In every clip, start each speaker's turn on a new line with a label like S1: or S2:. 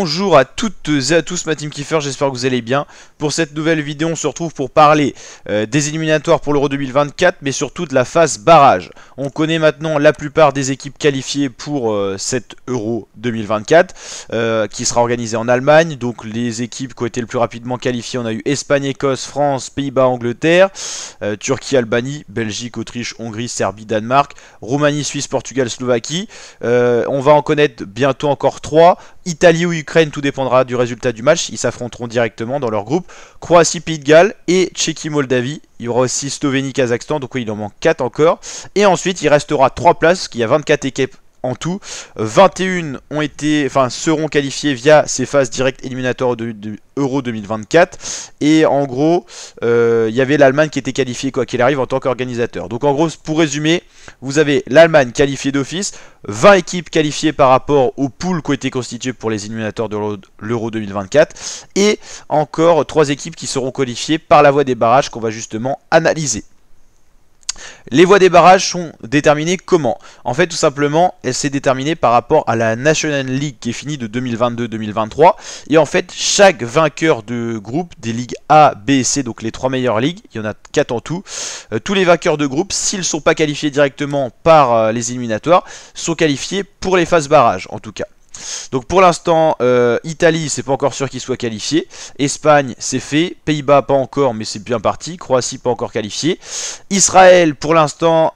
S1: Bonjour à toutes et à tous, ma team Kiefer, j'espère que vous allez bien. Pour cette nouvelle vidéo, on se retrouve pour parler des éliminatoires pour l'Euro 2024, mais surtout de la phase barrage. On connaît maintenant la plupart des équipes qualifiées pour cet Euro 2024, qui sera organisé en Allemagne. Donc les équipes qui ont été le plus rapidement qualifiées, on a eu Espagne, Écosse, France, Pays-Bas, Angleterre, Turquie, Albanie, Belgique, Autriche, Hongrie, Serbie, Danemark, Roumanie, Suisse, Portugal, Slovaquie. On va en connaître bientôt encore 3. Italie ou Ukraine, tout dépendra du résultat du match. Ils s'affronteront directement dans leur groupe. Croatie, Pays de Galles et Tchéquie, Moldavie. Il y aura aussi Slovénie, Kazakhstan. Donc oui, il en manque 4 encore. Et ensuite, il restera 3 places, parce qu'il y a 24 équipes en tout. 21 seront qualifiées via ces phases directes éliminatoires de Euro 2024. Et en gros, il y avait l'Allemagne qui était qualifiée quoi qu'il arrive en tant qu'organisateur. Donc en gros, pour résumer, vous avez l'Allemagne qualifiée d'office, 20 équipes qualifiées par rapport aux poules qui ont été constituées pour les éliminatoires de l'Euro 2024. Et encore 3 équipes qui seront qualifiées par la voie des barrages qu'on va justement analyser. Les voies des barrages sont déterminées comment? En fait, tout simplement, elles s'est déterminée par rapport à la National League qui est finie de 2022-2023. Et en fait, chaque vainqueur de groupe des ligues A, B et C, donc les 3 meilleures ligues, il y en a 4 en tout, tous les vainqueurs de groupe, s'ils ne sont pas qualifiés directement par les éliminatoires, sont qualifiés pour les phases barrages en tout cas. Donc pour l'instant, Italie, c'est pas encore sûr qu'il soit qualifié. Espagne, c'est fait. Pays-Bas, pas encore, mais c'est bien parti. Croatie, pas encore qualifié. Israël, pour l'instant,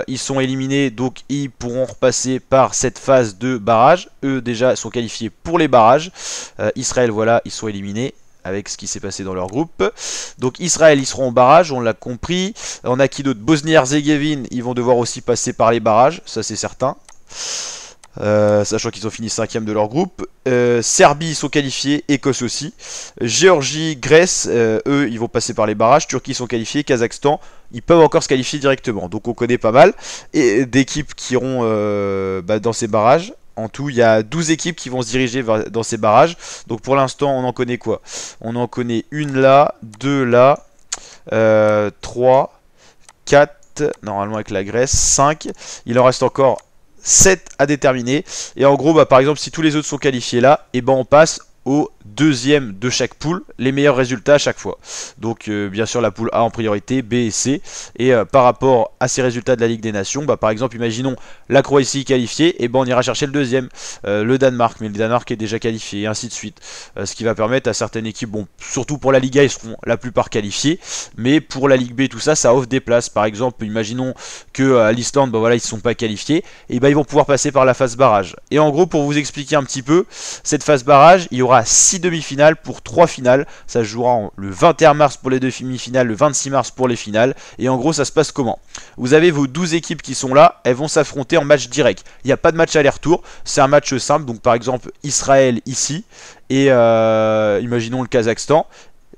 S1: ils sont éliminés, donc ils pourront repasser par cette phase de barrage. Eux, déjà, sont qualifiés pour les barrages. Israël, voilà, ils sont éliminés avec ce qui s'est passé dans leur groupe. Donc Israël, ils seront au barrage, on l'a compris. On a qui d'autre? Bosnie-Herzégovine, ils vont devoir aussi passer par les barrages, ça c'est certain. Sachant qu'ils ont fini 5ème de leur groupe. Serbie, ils sont qualifiés, Écosse aussi. Géorgie, Grèce, eux ils vont passer par les barrages. Turquie sont qualifiés, Kazakhstan, ils peuvent encore se qualifier directement. Donc on connaît pas mal et d'équipes qui iront dans ces barrages. En tout, il y a 12 équipes qui vont se diriger dans ces barrages. Donc pour l'instant, on en connaît quoi? On en connaît une là, 2 là, 3, 4, normalement avec la Grèce, 5. Il en reste encore 7 à déterminer. Et en gros, par exemple, si tous les autres sont qualifiés là, et on passe au deuxième de chaque poule, les meilleurs résultats à chaque fois. Donc bien sûr la poule A en priorité, B et C. Et par rapport à ces résultats de la Ligue des Nations, par exemple imaginons la Croatie qualifiée, et on ira chercher le deuxième, le Danemark, mais le Danemark est déjà qualifié, et ainsi de suite. Ce qui va permettre à certaines équipes, surtout pour la Liga, ils seront la plupart qualifiés, mais pour la Ligue B, tout ça, ça offre des places. Par exemple, imaginons que à l'Islande, voilà, ils ne sont pas qualifiés, et ils vont pouvoir passer par la phase barrage. Et en gros, pour vous expliquer un petit peu, cette phase barrage, il y aura 6 demi-finales pour 3 finales. Ça se jouera le 21 mars pour les 2 demi-finales, le 26 mars pour les finales. Et en gros, ça se passe comment? Vous avez vos 12 équipes qui sont là, elles vont s'affronter en match direct. Il n'y a pas de match aller-retour, c'est un match simple. Donc par exemple, Israël ici, et imaginons le Kazakhstan.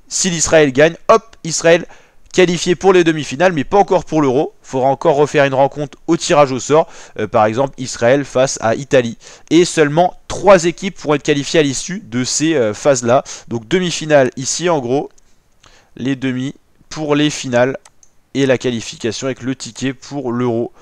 S1: Si l'Israël gagne, hop, Israël qualifié pour les demi-finales, mais pas encore pour l'Euro. Il faudra encore refaire une rencontre au tirage au sort. Par exemple, Israël face à Italie. Et seulement 3 équipes pourront être qualifiées à l'issue de ces phases-là. Donc demi-finale ici, en gros. Les demi pour les finales. Et la qualification avec le ticket pour l'Euro.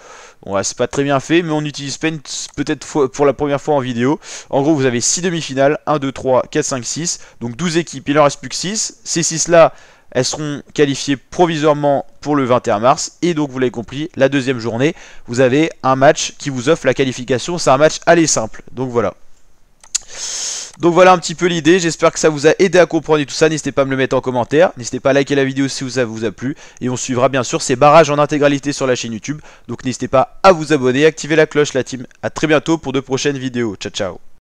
S1: Bon, c'est pas très bien fait, mais on utilise Paint peut-être pour la première fois en vidéo. En gros, vous avez 6 demi-finales. 1, 2, 3, 4, 5, 6. Donc 12 équipes, il en reste plus que 6. Ces 6-là, elles seront qualifiées provisoirement pour le 21 mars. Et donc, vous l'avez compris, la deuxième journée, vous avez un match qui vous offre la qualification. C'est un match aller simple. Donc voilà. Donc voilà un petit peu l'idée. J'espère que ça vous a aidé à comprendre tout ça. N'hésitez pas à me le mettre en commentaire. N'hésitez pas à liker la vidéo si ça vous a plu. Et on suivra bien sûr ces barrages en intégralité sur la chaîne YouTube. Donc n'hésitez pas à vous abonner, activer la cloche, la team. A très bientôt pour de prochaines vidéos. Ciao, ciao.